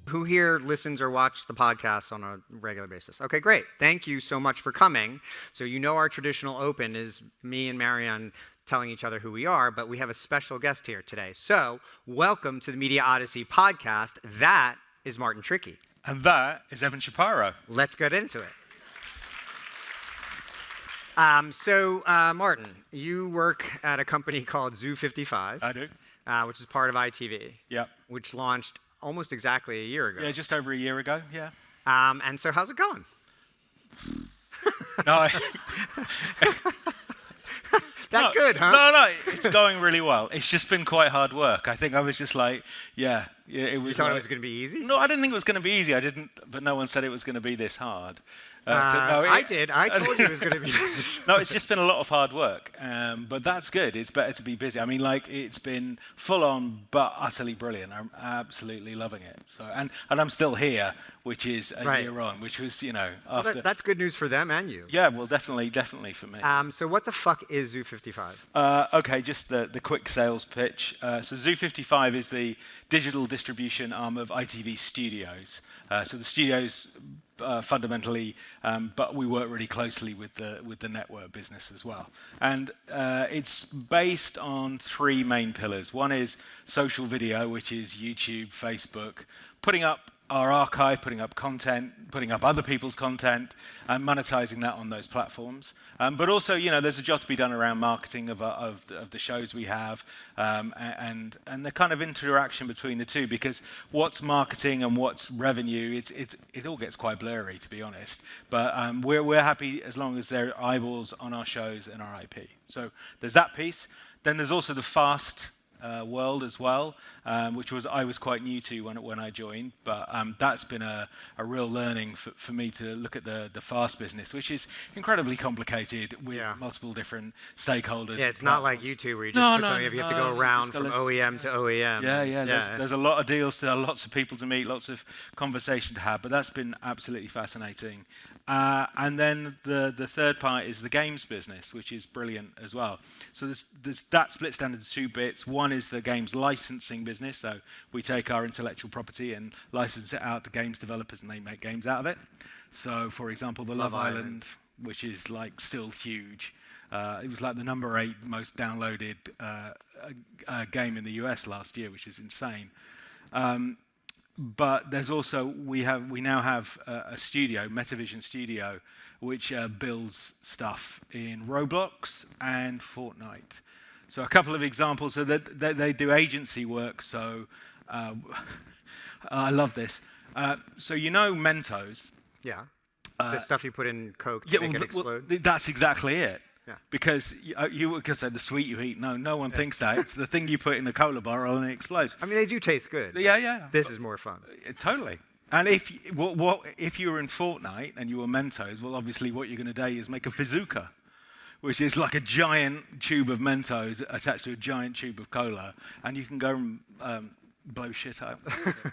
Who here listens or watches the podcast on a regular basis? Okay, great. Thank you so much for coming. So you know our traditional open is me and Marianne telling each other who we are, but we have a special guest here today. So welcome to the Media Odyssey Podcast. That is Martin Trickey. And that is Evan Shapiro. Let's get into it. Martin, you work at a company called Zoo 55. I do. Which is part of ITV. Yep. Which launched almost exactly a year ago. Yeah, just over a year ago, yeah. And so how's it going? No, good, huh? No, it's going really well. It's just been quite hard work. I think I was just like, it was. You thought it was going to be easy? No, I didn't think it was going to be easy. But no one said it was going to be this hard. I did. I told you it was going to be. No, it's just been a lot of hard work, but that's good. It's better to be busy. I mean, it's been full on, but utterly brilliant. I'm absolutely loving it. So, and I'm still here, which is a year on, which was, after. Well, that's good news for them and you. Yeah, well, definitely for me. So what the fuck is Zoo 55? Okay, just the quick sales pitch. So Zoo 55 is the digital distribution arm of ITV Studios. So the studios. Fundamentally, but we work really closely with the network business as well. And it's based on three main pillars. One is social video, which is YouTube, Facebook, putting up our archive, putting up content, putting up other people's content, and monetizing that on those platforms. But also, there's a job to be done around marketing of the shows we have, and the kind of interaction between the two. Because what's marketing and what's revenue, it all gets quite blurry, to be honest. But we're happy as long as there are eyeballs on our shows and our IP. So there's that piece. Then there's also the fast world as well, which I was quite new to when I joined, but that's been a real learning for me to look at the fast business, which is incredibly complicated with multiple different stakeholders. Yeah, it's not like YouTube where you just put something up. You have to go around from OEM to OEM. Yeah. There's a lot of deals, lots of people to meet, lots of conversation to have, but that's been absolutely fascinating. And then the third part is the games business, which is brilliant as well. So that splits down into two bits. One is the games licensing business, so we take our intellectual property and license it out to games developers, and they make games out of it. So, for example, the Love Island, which is still huge. It was the number 8 most downloaded game in the US last year, which is insane. But there's also we now have a studio, Metavision Studio, which builds stuff in Roblox and Fortnite. So a couple of examples. So that they do agency work. So I love this. So Mentos. Yeah. The stuff you put in Coke to make it explode. That's exactly it. Yeah. Because you could say the sweet you eat. No one thinks that. It's the thing you put in a cola bottle and it explodes. I mean, they do taste good. Yeah. This is more fun. Totally. And if you were in Fortnite and you were Mentos, well, obviously what you're going to do is make a bazooka, which is like a giant tube of Mentos attached to a giant tube of cola, and you can go and blow shit up,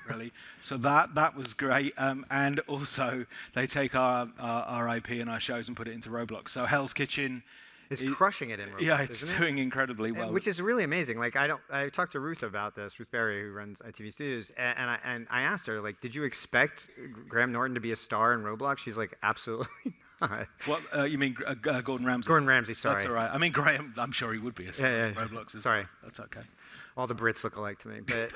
really. So that was great. And also, they take our IP and our shows and put it into Roblox. So Hell's Kitchen is crushing it in Roblox. Yeah, it's doing incredibly well. Which is really amazing. I talked to Ruth about this, Ruth Berry, who runs ITV Studios, and I asked her, did you expect Graham Norton to be a star in Roblox? She's like, absolutely not. What, you mean Gordon Ramsay? Gordon Ramsay, sorry. That's all right. I mean, Graham, I'm sure he would be a star in Roblox. Sorry. That's okay. All the Brits look alike to me. But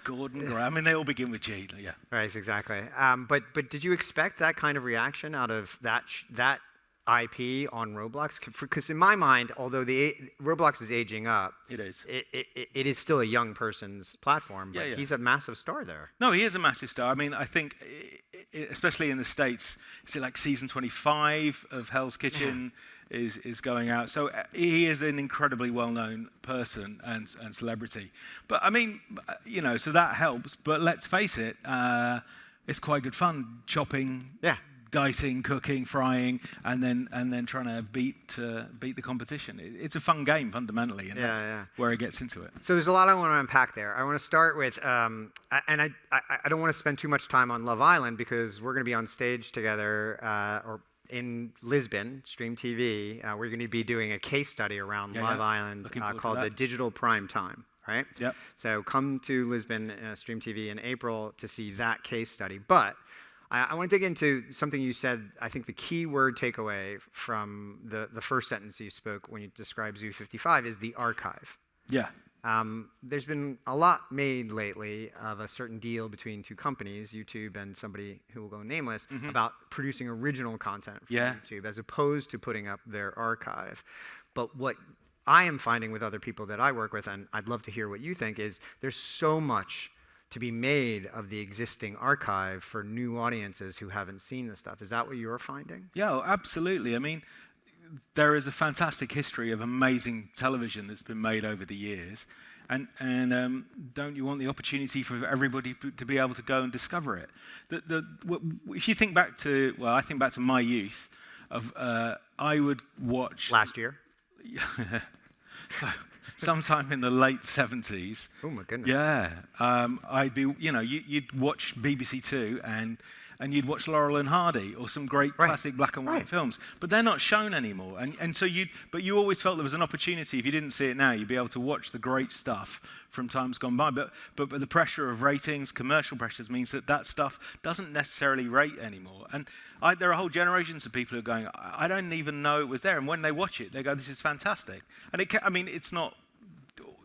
Gordon, I mean, they all begin with G, yeah. Right, exactly. But did you expect that kind of reaction out of that IP on Roblox? Because in my mind, although Roblox is aging up, it is. It is still a young person's platform, but he's a massive star there. No, he is a massive star. I mean, I think, especially in the States, is it season 25 of Hell's Kitchen is going out. So he is an incredibly well-known person and celebrity. But I mean, so that helps. But let's face it, it's quite good fun chopping. Yeah. Dicing, cooking, frying, and then trying to beat the competition. It's a fun game fundamentally, and that's where it gets into it. So there's a lot I want to unpack there. I want to start with, and I don't want to spend too much time on Love Island because we're going to be on stage together or in Lisbon, Stream TV. We're going to be doing a case study around Love Island called The Digital Prime Time. right? Yep. So come to Lisbon Stream TV in April to see that case study. But I want to dig into something you said. I think the key word takeaway from the first sentence you spoke when you described Zoo 55 is the archive. Yeah. There's been a lot made lately of a certain deal between two companies, YouTube and somebody who will go nameless, about producing original content for YouTube as opposed to putting up their archive. But what I am finding with other people that I work with, and I'd love to hear what you think, is there's so much to be made of the existing archive for new audiences who haven't seen the stuff. Is that what you're finding? Yeah, absolutely. I mean, there is a fantastic history of amazing television that's been made over the years, and don't you want the opportunity for everybody to be able to go and discover it? If you think back to, I think back to my youth, I would watch last year. So, sometime in the late 70s. Oh my goodness. Yeah, I'd be, you'd watch BBC Two and you'd watch Laurel and Hardy or some great classic black and white films, but they're not shown anymore. And so you always felt there was an opportunity. If you didn't see it now, you'd be able to watch the great stuff from times gone by. But the pressure of ratings, commercial pressures, means that stuff doesn't necessarily rate anymore. And there are whole generations of people who are going, I don't even know it was there. And when they watch it, they go, this is fantastic. And it's not.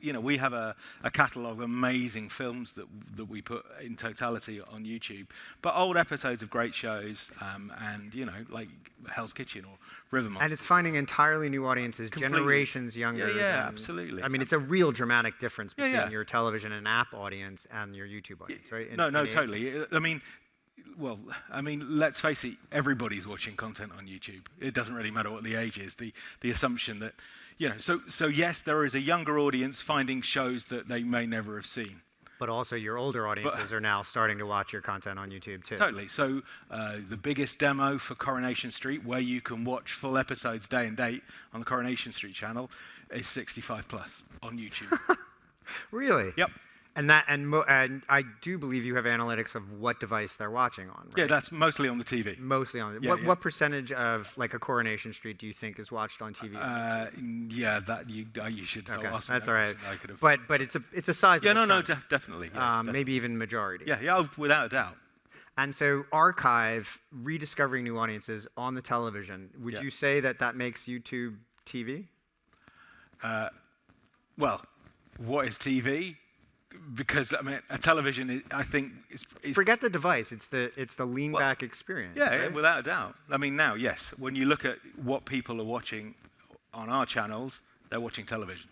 We have a catalogue of amazing films that we put in totality on YouTube, but old episodes of great shows, and like Hell's Kitchen or River Monsters. And it's finding entirely new audiences, generations younger. Yeah, absolutely. I mean, it's a real dramatic difference between your television and app audience and your YouTube audience, right? No, totally. I mean, let's face it, everybody's watching content on YouTube. It doesn't really matter what the age is. The assumption that, so yes, there is a younger audience finding shows that they may never have seen. But also your older audiences are now starting to watch your content on YouTube too. Totally. So the biggest demo for Coronation Street, where you can watch full episodes day and date on the Coronation Street channel, is 65 plus on YouTube. Really? Yep. And I do believe you have analytics of what device they're watching on, right? Yeah, that's mostly on the TV. Mostly on. What percentage of like a Coronation Street do you think is watched on TV? You should still ask me. That's all right. I could have. But it's a sizable. Yeah, no, chunk. Definitely. Maybe even majority. Yeah, without a doubt. And so archive, rediscovering new audiences on the television. Would you say that makes YouTube TV? Well, what is TV? Because a television, I think, is forget the device. It's the lean back experience. Yeah, right? without a doubt. I mean, now, yes, when you look at what people are watching on our channels, they're watching television.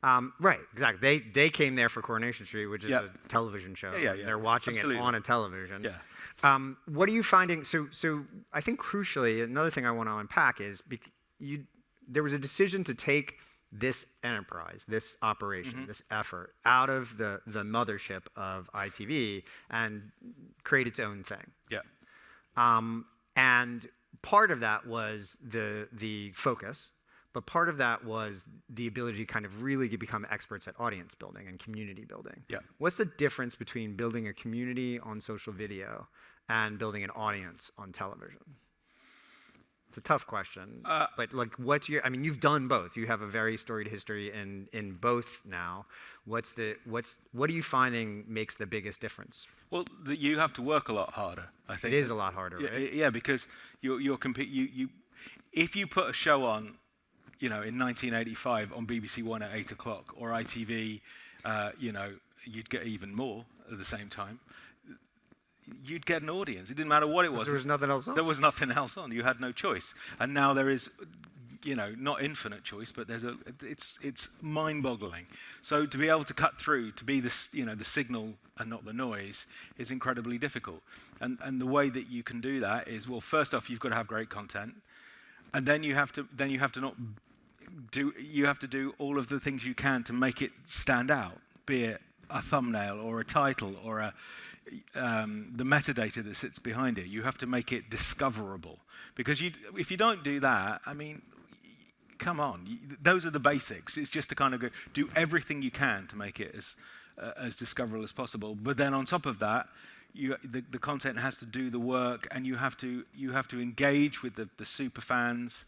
Right, exactly. They came there for Coronation Street, which is a television show. Yeah. They're watching it on a television. Yeah. What are you finding? So I think crucially, another thing I want to unpack is there was a decision to take this enterprise, this operation, this effort out of the mothership of ITV and create its own thing. Yeah. And part of that was the focus, but part of that was the ability to kind of really become experts at audience building and community building. Yeah. What's the difference between building a community on social video and building an audience on television? It's a tough question, but like, you've done both. You have a very storied history in both now. What are you finding makes the biggest difference? Well, you have to work a lot harder, I think. It is a lot harder, right? Yeah, because if you put a show on, in 1985 on BBC One at 8 o'clock or ITV, you'd get even more at the same time. You'd get an audience. It didn't matter what it was. There was nothing else on. There was nothing else on. You had no choice. And now there is, not infinite choice, but it's mind-boggling. So to be able to cut through, to be the signal and not the noise, is incredibly difficult. And the way that you can do that is, well, first off, you've got to have great content, and then you have to do all of the things you can to make it stand out, be it a thumbnail or a title or the metadata that sits behind it. You have to make it discoverable, because if you don't do that, I mean, come on, those are the basics. It's just to kind of do everything you can to make it as discoverable as possible. But then on top of that, the content has to do the work, and you have to engage with the super fans,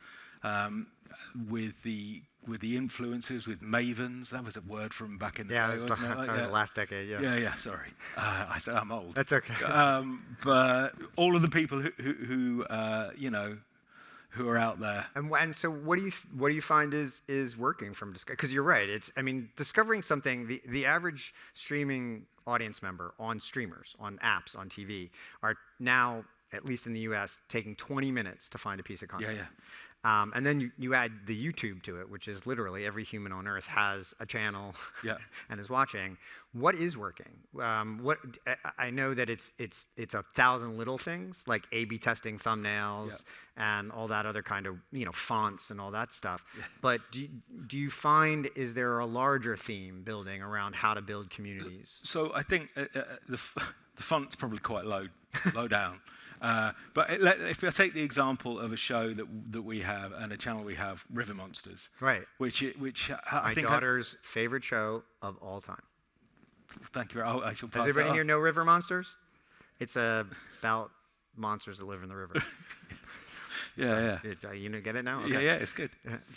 with the the influencers, with mavens. That was a word from back in the Yeah, day, wasn't it? that was the last decade. Yeah. Yeah, sorry. I said I'm old. That's okay. But all of the people who who are out there. And so what do you find is working from Discovery? Because you're right. Discovering something. The average streaming audience member on streamers, on apps, on TV are now, at least in the U.S., taking 20 minutes to find a piece of content. Yeah. And then you add the YouTube to it, which is literally every human on Earth has a channel and is watching. What is working? I know that it's 1,000 little things like A/B testing thumbnails and all that other kind of fonts and all that stuff. Yeah. But do you find, is there a larger theme building around how to build communities? So I think the font's probably quite low down. But if I take the example of a show that we have and a channel we have, River Monsters, right? Which I think daughter's favorite show of all time. Thank you. I shall pass. Does everybody here know River Monsters? It's about monsters that live in the river. Yeah. You get it now? Okay. Yeah, it's good.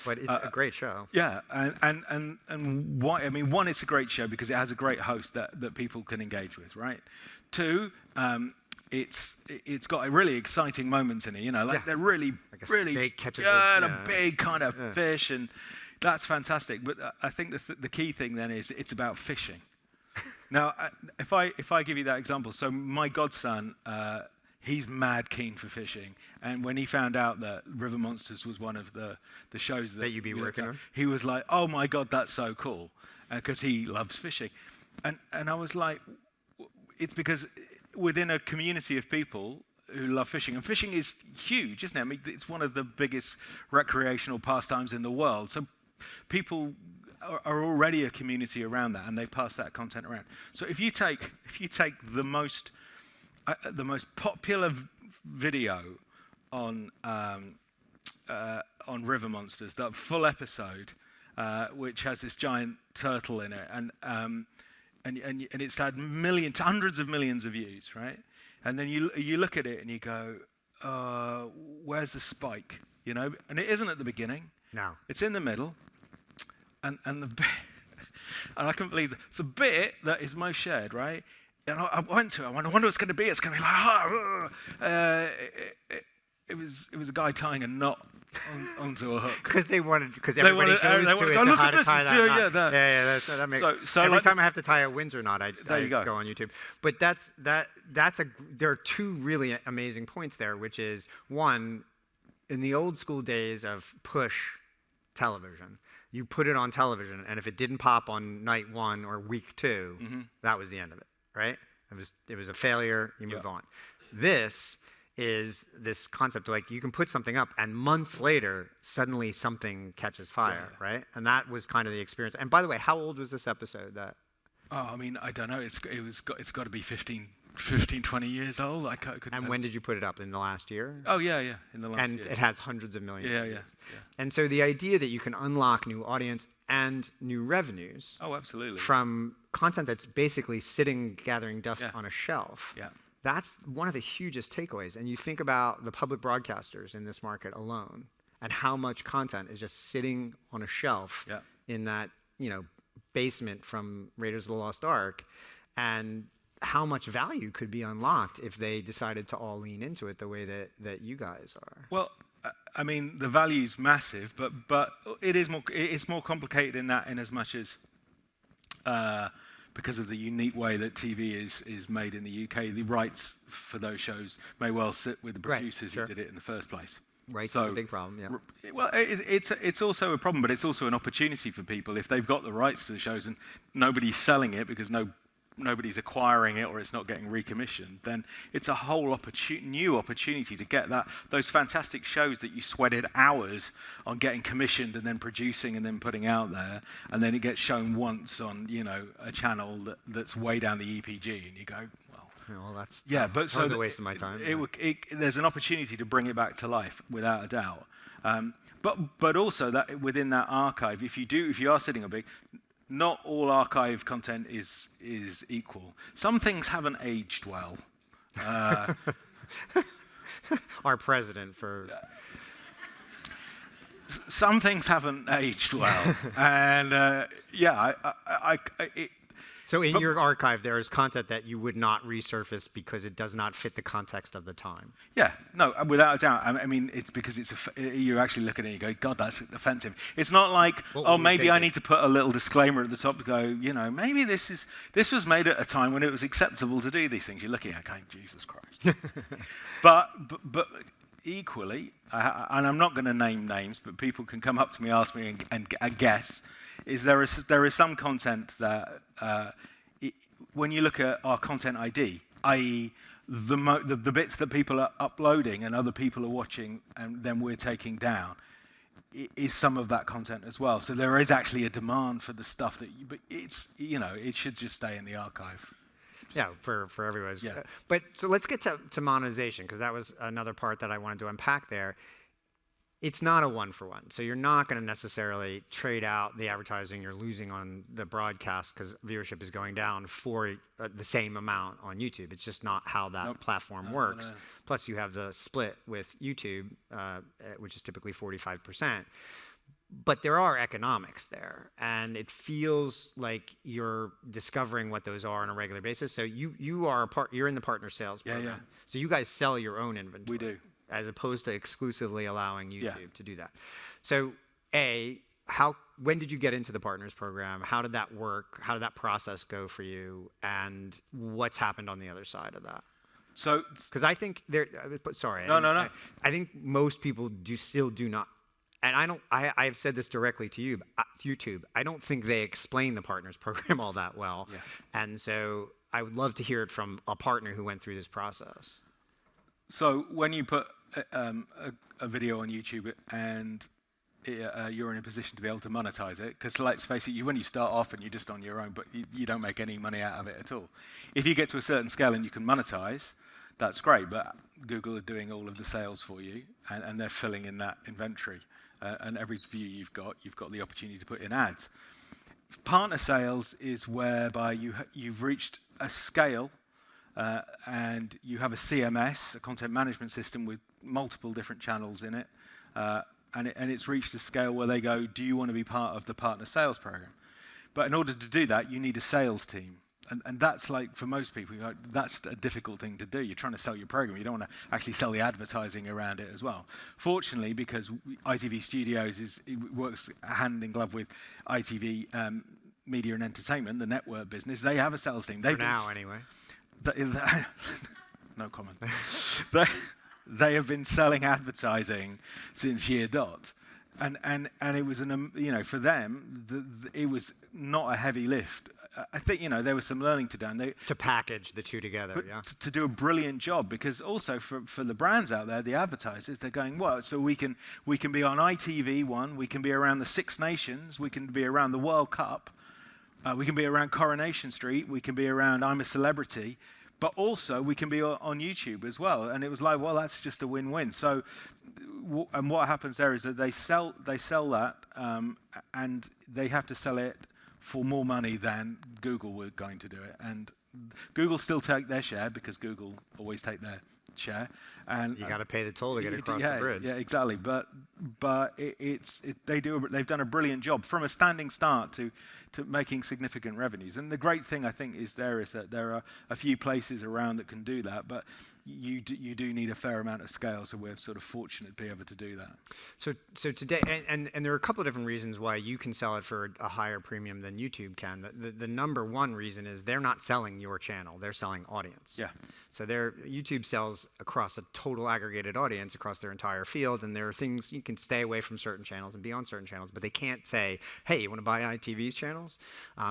But it's a great show. Yeah, and why? I mean, one, it's a great show because it has a great host that people can engage with, right? Two, it's got really exciting moments in it. They're really snake catches a big kind of fish, and that's fantastic. But I think the key thing then is it's about fishing. Now, if I give you that example, so my godson, he's mad keen for fishing, and when he found out that River Monsters was one of the shows that you'd be working on, he was like, "Oh my God, that's so cool," because he loves fishing, and I was like, it's because within a community of people who love fishing, and fishing is huge, isn't it? I mean, it's one of the biggest recreational pastimes in the world. So people are already a community around that, and they pass that content around. So if you take the most popular video on River Monsters, that full episode, which has this giant turtle in it, and it's had hundreds of millions of views, right? And then you look at it and you go, where's the spike? And it isn't at the beginning. No. It's in the middle, and the bit, and I can't believe the bit that is most shared, right? And I wonder what it's going to be. It's going to be like, it was a guy tying a knot onto a hook. Because everybody goes to it to how to tie that knot. Yeah, that makes so every time I have to tie a Windsor knot, I go on YouTube. But there are two really amazing points there, which is, one, in the old school days of push television, you put it on television, and if it didn't pop on night 1 or week 2, that was the end of it, right? It was a failure, you move on. This is this concept, like you can put something up and months later, suddenly something catches fire, right? And that was kind of the experience. And by the way, how old was this episode? I mean, I don't know. It's got to be 15, 20 years old. And when did you put it up? In the last year? Oh, yeah, in the last year. And it has hundreds of millions of views. Yeah. And so the idea that you can unlock new audience and new revenues absolutely, from content that's basically sitting, gathering dust on a shelf, that's one of the hugest takeaways. And you think about the public broadcasters in this market alone and how much content is just sitting on a shelf in that basement from Raiders of the Lost Ark, and how much value could be unlocked if they decided to all lean into it the way that you guys are. Well, I mean, the value's massive, but it's more complicated in as much as because of the unique way that TV is made in the UK, the rights for those shows may well sit with the producers who did it in the first place. Rights is a big problem, yeah. Well, it's also a problem, but it's also an opportunity for people. If they've got the rights to the shows and nobody's selling it because nobody's acquiring it or it's not getting recommissioned, then it's a whole new opportunity to get those fantastic shows that you sweated hours on getting commissioned and then producing and then putting out there, and then it gets shown once on a channel that's way down the EPG, and you go, well, that's but that was a waste of my time. There's an opportunity to bring it back to life, without a doubt. But also that within that archive, if you are sitting on big, not all archive content is equal. Some things haven't aged well. Our president for some things haven't aged well, and So in your archive, there is content that you would not resurface because it does not fit the context of the time. Yeah, no, without a doubt. I mean, it's because you actually look at it and you go, God, that's offensive. It's not like, maybe I need to put a little disclaimer at the top to go, maybe this was made at a time when it was acceptable to do these things. You're looking at it going, Jesus Christ. but equally, and I'm not going to name names, but people can come up to me, ask me, and guess, there is some content that, when you look at our content ID, i.e. the bits that people are uploading and other people are watching and then we're taking down, is some of that content as well. So there is actually a demand for the stuff but it should just stay in the archive. Yeah, for everyone. Yeah. But so let's get to monetization, because that was another part that I wanted to unpack there. It's not a one-for-one. So you're not going to necessarily trade out the advertising you're losing on the broadcast because viewership is going down for the same amount on YouTube. It's just not how that platform works. No. Plus, you have the split with YouTube, which is typically 45%. But there are economics there, and it feels like you're discovering what those are on a regular basis. So you are you're in the partner sales program. Yeah. So you guys sell your own inventory. We do. As opposed to exclusively allowing YouTube to do that. So when did you get into the partners program? How did that work? How did that process go for you? And what's happened on the other side of that? So, because I think sorry. No. I think most people still do not. And I've said this directly to you, to YouTube. I don't think they explain the partners program all that well. Yeah. And so I would love to hear it from a partner who went through this process. So when you put a video on YouTube and you're in a position to be able to monetize it, because let's face it, when you start off and you're just on your own, but you don't make any money out of it at all. If you get to a certain scale and you can monetize, that's great, but Google are doing all of the sales for you, and they're filling in that inventory. And every view you've got the opportunity to put in ads. Partner sales is whereby you've reached a scale and you have a CMS, a content management system with multiple different channels in it, and it's reached a scale where they go, do you want to be part of the partner sales program? But in order to do that, you need a sales team. And that's like, for most people, that's a difficult thing to do. You're trying to sell your program. You don't want to actually sell the advertising around it as well. Fortunately, because ITV Studios works hand in glove with ITV Media and Entertainment, the network business, they have a sales team. For now, anyway. No comment. They have been selling advertising since year dot. And it was, for them, it was not a heavy lift. I think, there was some learning to do. And to package the two together, to do a brilliant job, because also for the brands out there, the advertisers, they're going, well, so we can be on ITV1, we can be around the Six Nations, we can be around the World Cup, we can be around Coronation Street, we can be around I'm a Celebrity, but also we can be on YouTube as well. And it was like, well, that's just a win-win. So, and what happens there is that they sell that, and they have to sell it for more money than Google were going to do it. And Google still take their share, because Google always take their share. And you got to pay the toll to get across the bridge. Yeah, exactly. But they've done a brilliant job from a standing start to making significant revenues. And the great thing, I think, is that there are a few places around that can do that, but you do need a fair amount of scale, so we're sort of fortunate to be able to do that. So today, and there are a couple of different reasons why you can sell it for a higher premium than YouTube can. The number one reason is they're not selling your channel, they're selling audience. Yeah. So YouTube sells across a total aggregated audience across their entire field, and there are things you can stay away from certain channels and be on certain channels, but they can't say, hey, you want to buy ITV's channels?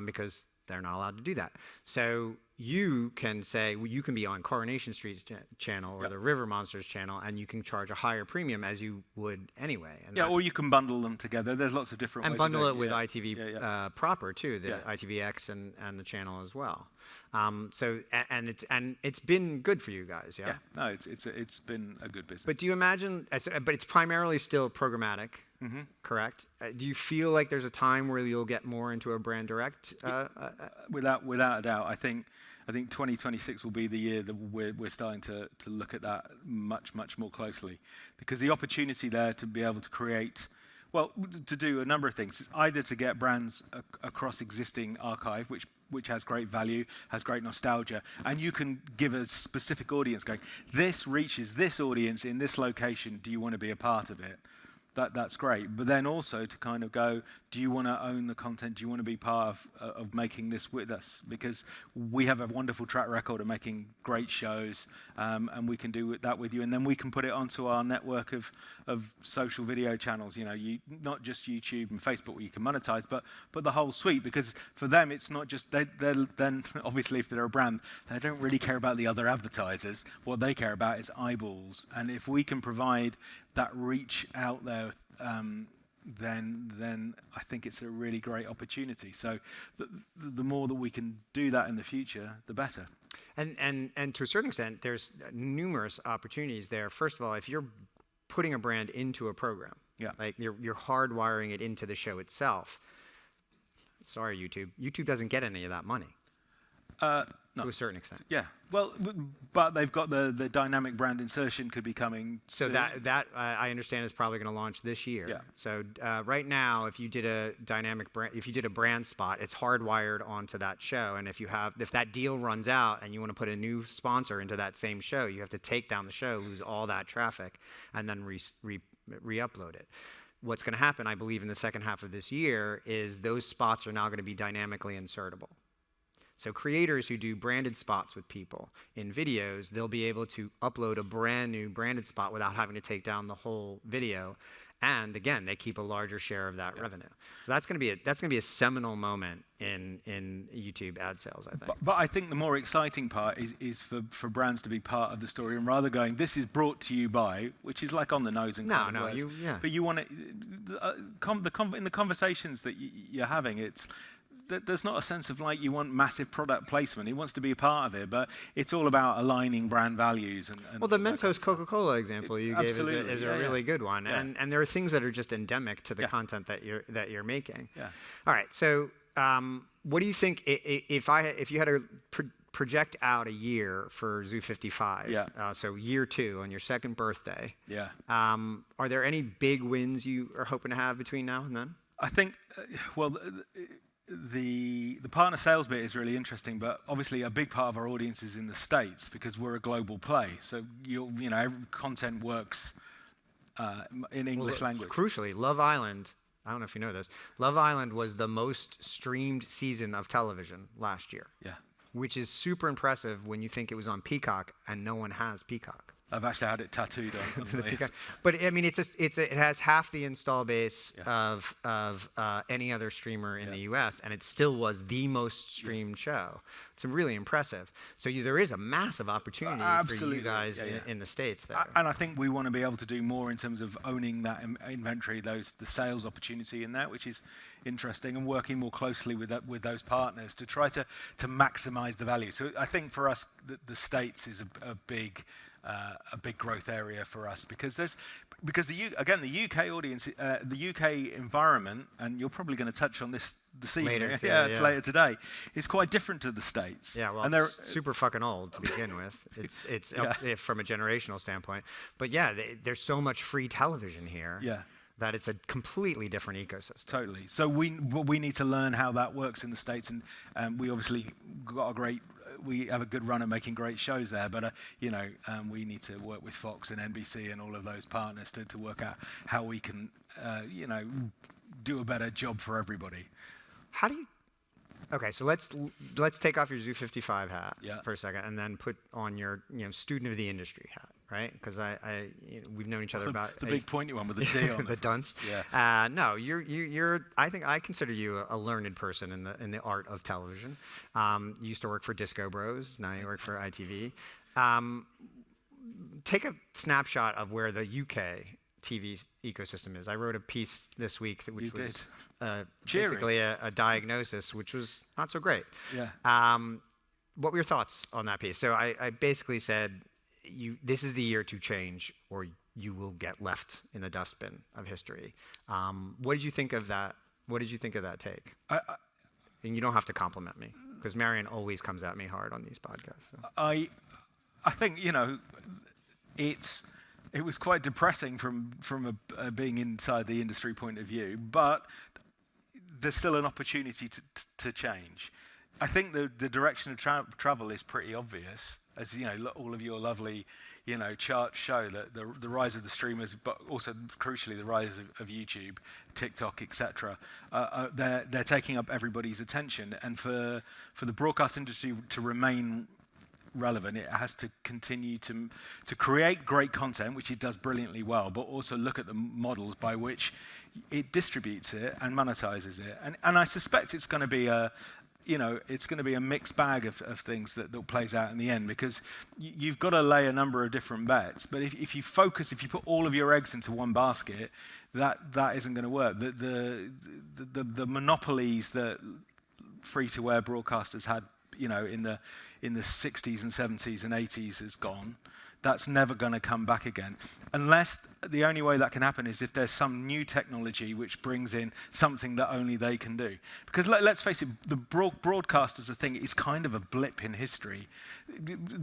Because they're not allowed to do that. So you can say, well, you can be on Coronation Street's channel or the River Monsters channel, and you can charge a higher premium as you would anyway. And or you can bundle them together. There's lots of different ways. And bundle it with ITV proper too, the ITVX and the channel as well. So it's been good for you guys, yeah. Yeah, no, it's been a good business. But do you imagine? But it's primarily still programmatic. Mm-hmm. Correct. Do you feel like there's a time where you'll get more into a brand direct? Without a doubt, I think 2026 will be the year that we're starting to look at that much more closely, because the opportunity there to be able to create Well, to do a number of things. It's either to get brands across existing archive, which has great value, has great nostalgia, and you can give a specific audience going, this reaches this audience in this location, do you want to be a part of it? That's great. But then also to kind of go, do you want to own the content? Do you want to be part of making this with us? Because we have a wonderful track record of making great shows, and we can do that with you. And then we can put it onto our network of social video channels, not just YouTube and Facebook where you can monetize, but the whole suite. Because for them, it's not just, then obviously if they're a brand, they don't really care about the other advertisers. What they care about is eyeballs. And if we can provide that reach out there, then I think it's a really great opportunity. So the more that we can do that in the future, the better. And to a certain extent, there's numerous opportunities there. First of all, if you're putting a brand into a program, like you're hardwiring it into the show itself. Sorry, YouTube. YouTube doesn't get any of that money. No. To a certain extent. Yeah. Well, but they've got the dynamic brand insertion could be coming So soon. that I understand is probably going to launch this year. Yeah. So right now, if you did a dynamic brand, if you did a brand spot, it's hardwired onto that show. And if that deal runs out and you want to put a new sponsor into that same show, you have to take down the show, lose all that traffic, and then re-upload it. What's going to happen, I believe, in the second half of this year is those spots are now going to be dynamically insertable. So creators who do branded spots with people in videos, they'll be able to upload a brand new branded spot without having to take down the whole video. And again, they keep a larger share of that revenue. So that's going to be a seminal moment in YouTube ad sales, I think. But I think the more exciting part is for brands to be part of the story, and rather going, this is brought to you by, which is like on the nose and kind of words. But you want to, in the conversations that you're having, there's not a sense of like you want massive product placement. He wants to be a part of it, but it's all about aligning brand values. And well, the Mentos Coca-Cola example you gave is a really good one, and there are things that are just endemic to the content that you're making. Yeah. All right. So, what do you think if you had to project out a year for Zoo 55? So year 2 on your second birthday. Yeah. Are there any big wins you are hoping to have between now and then? I think, the partner sales bit is really interesting, but obviously a big part of our audience is in the States because we're a global play. So content works in English language. Crucially, Love Island, I don't know if you know this, Love Island was the most streamed season of television last year. Yeah. Which is super impressive when you think it was on Peacock and no one has Peacock. I've actually had it tattooed on the But I mean, it has half the install base of any other streamer in the U.S. and it still was the most streamed show. It's really impressive. So there is a massive opportunity for you guys in the States there. And I think we want to be able to do more in terms of owning that inventory, the sales opportunity in that, which is interesting, and working more closely with those partners to try to maximise the value. So I think for us, the States is a big growth area for us because the UK audience, the UK environment, and you're probably going to touch on this evening, later today, is quite different to the States. Yeah, well, and they're super fucking old to begin with. It's from a generational standpoint, but there's so much free television here. Yeah. That it's a completely different ecosystem. Totally. So we need to learn how that works in the States, and we obviously we have a good run at making great shows there, but we need to work with Fox and NBC and all of those partners to work out how we can do a better job for everybody. How do you? Okay, so let's take off your Zoo 55 hat for a second, and then put on your student of the industry hat, right? Because we've known each other about the big pointy one with the D on the dunce. Yeah. No, you're. I think I consider you a learned person in the art of television. You used to work for Disco Bros. Now you work for ITV. Take a snapshot of where the UK TV ecosystem is. I wrote a piece this week which was basically a diagnosis, which was not so great. Yeah. What were your thoughts on that piece? So I basically said, this is the year to change, or you will get left in the dustbin of history. What did you think of that? What did you think of that take? And you don't have to compliment me, because Marion always comes at me hard on these podcasts. So. I think it's it was quite depressing from a being inside the industry point of view, but there's still an opportunity to change. I think the direction of travel is pretty obvious, as you know, all of your lovely, you know, charts show that the rise of the streamers, but also crucially the rise of YouTube, TikTok, etc. They're taking up everybody's attention, and for the broadcast industry to remain relevant, it has to continue to create great content, which it does brilliantly well, but also look at the models by which it distributes it and monetizes it. And I suspect it's going to be it's going to be a mixed bag of things that plays out in the end, because you've got to lay a number of different bets. But if you put all of your eggs into one basket, that isn't going to work. The monopolies that free-to-air broadcasters had, you know, in the 60s and 70s and 80s is gone. That's never going to come back again, unless the only way that can happen is if there's some new technology which brings in something that only they can do. Because let's face it, the broadcast as a thing is kind of a blip in history.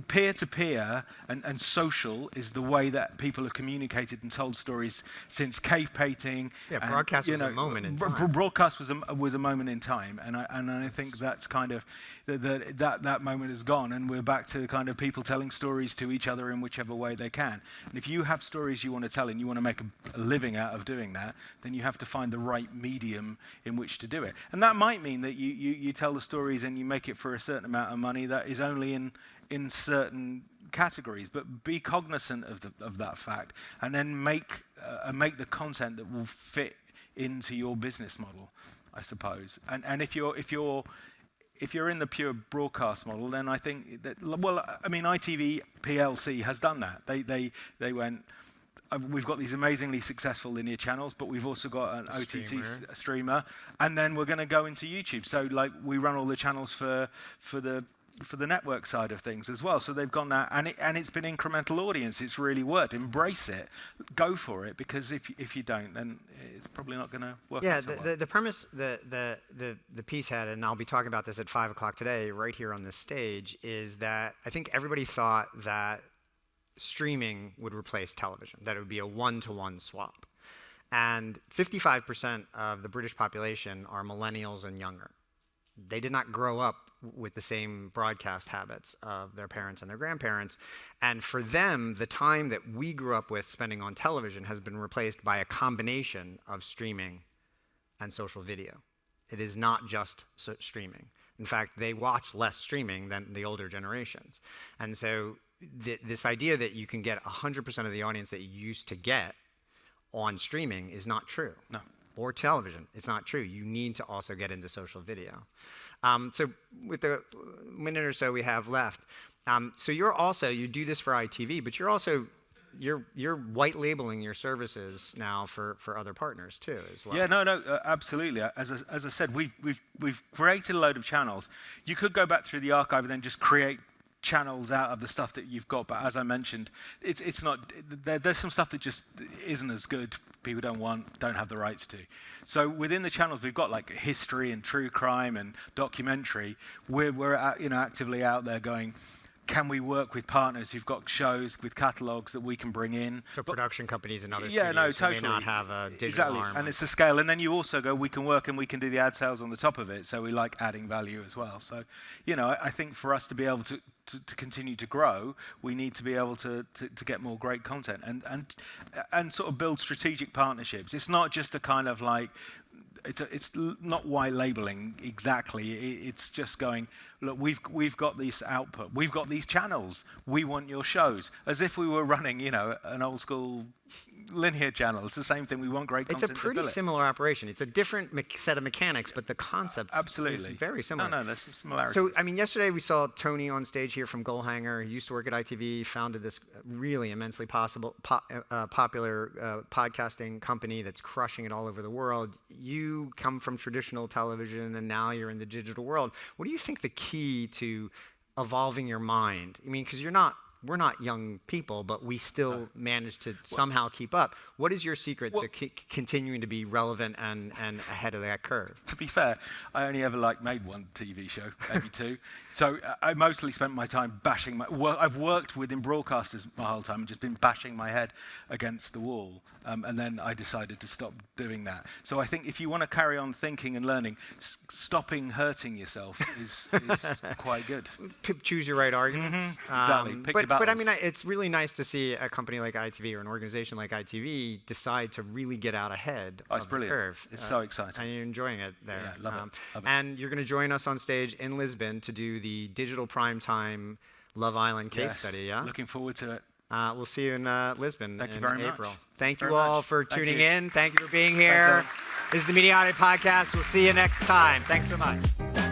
Peer-to-peer and social is the way that people have communicated and told stories since cave painting. Yeah, broadcast was a moment in time. Broadcast was a moment in time, and I think that's kind of that moment is gone, and we're back to kind of people telling stories to each other in whichever way they can. And if you have stories you want to tell and you want to make a living out of doing that, then you have to find the right medium in which to do it. And that might mean that you tell the stories and you make it for a certain amount of money that is only in certain categories, but be cognizant of that fact, and then make the content that will fit into your business model, I suppose. And if you're in the pure broadcast model, then I think that, well, I mean, ITV PLC has done that. They went, we've got these amazingly successful linear channels, but we've also got an OTT streamer, and then we're going to go into YouTube. So, like, we run all the channels for the network side of things as well. So they've gone that, and it's been incremental audience. It's really worked. Embrace it, go for it, because if you don't, then it's probably not going to work. Yeah, out so well. the premise the piece had, and I'll be talking about this at 5 o'clock today, right here on this stage, is that I think everybody thought that streaming would replace television, that it would be a one-to-one swap. And 55% of the British population are millennials and younger. They did not grow up with the same broadcast habits of their parents and their grandparents. And for them, the time that we grew up with spending on television has been replaced by a combination of streaming and social video. It is not just streaming. In fact, they watch less streaming than the older generations. And so this idea that you can get 100% of the audience that you used to get on streaming is not true. No. Or television. It's not true. You need to also get into social video. So with the minute or so we have left, so you do this for ITV, but you're white labeling your services now for other partners too as well. Yeah, no, absolutely. As I said, we've created a load of channels. You could go back through the archive and then just create channels out of the stuff that you've got, but as I mentioned, it's not. There's some stuff that just isn't as good. People don't have the rights to. So within the channels, we've got like history and true crime and documentary. We're actively out there going, can we work with partners who've got shows with catalogs that we can bring in? So production companies and other studios who may not have a digital arm. And it's the scale. And then you also go, we can work and we can do the ad sales on the top of it. So we like adding value as well. So, I think for us to be able to continue to grow, we need to be able to get more great content and sort of build strategic partnerships. It's not just a kind of like, it's not white labeling exactly. It's just going, look, we've got this output, we've got these channels, we want your shows, as if we were running, an old school linear channel. It's the same thing. We want great content. It's a pretty similar operation. It's a different set of mechanics, but the concept is very similar. No, there's some similarities. So, I mean, yesterday we saw Tony on stage here from Goalhanger. He used to work at ITV, founded this really immensely popular podcasting company that's crushing it all over the world. You come from traditional television, and now you're in the digital world. What do you think the key to evolving your mind? I mean, because you're not we're not young people, but we still manage to somehow keep up. What is your secret to continuing to be relevant and ahead of that curve? To be fair, I only ever made one TV show, maybe two. So I mostly spent my time bashing I've worked within broadcasters my whole time and just been bashing my head against the wall. And then I decided to stop doing that. So I think if you want to carry on thinking and learning, stopping hurting yourself is quite good. Choose your right arguments. Exactly. Pick your battles. But I mean, it's really nice to see a company like ITV or an organization like ITV decide to really get out ahead of the curve. It's so exciting. And you're enjoying it there. Yeah, love it. And you're going to join us on stage in Lisbon to do the digital primetime Love Island case study, yeah? Looking forward to it. We'll see you in Lisbon in April. Much. Thank you all for tuning in. Thank you for being here. This is the Media Odyssey Podcast. We'll see you next time. Thanks so much.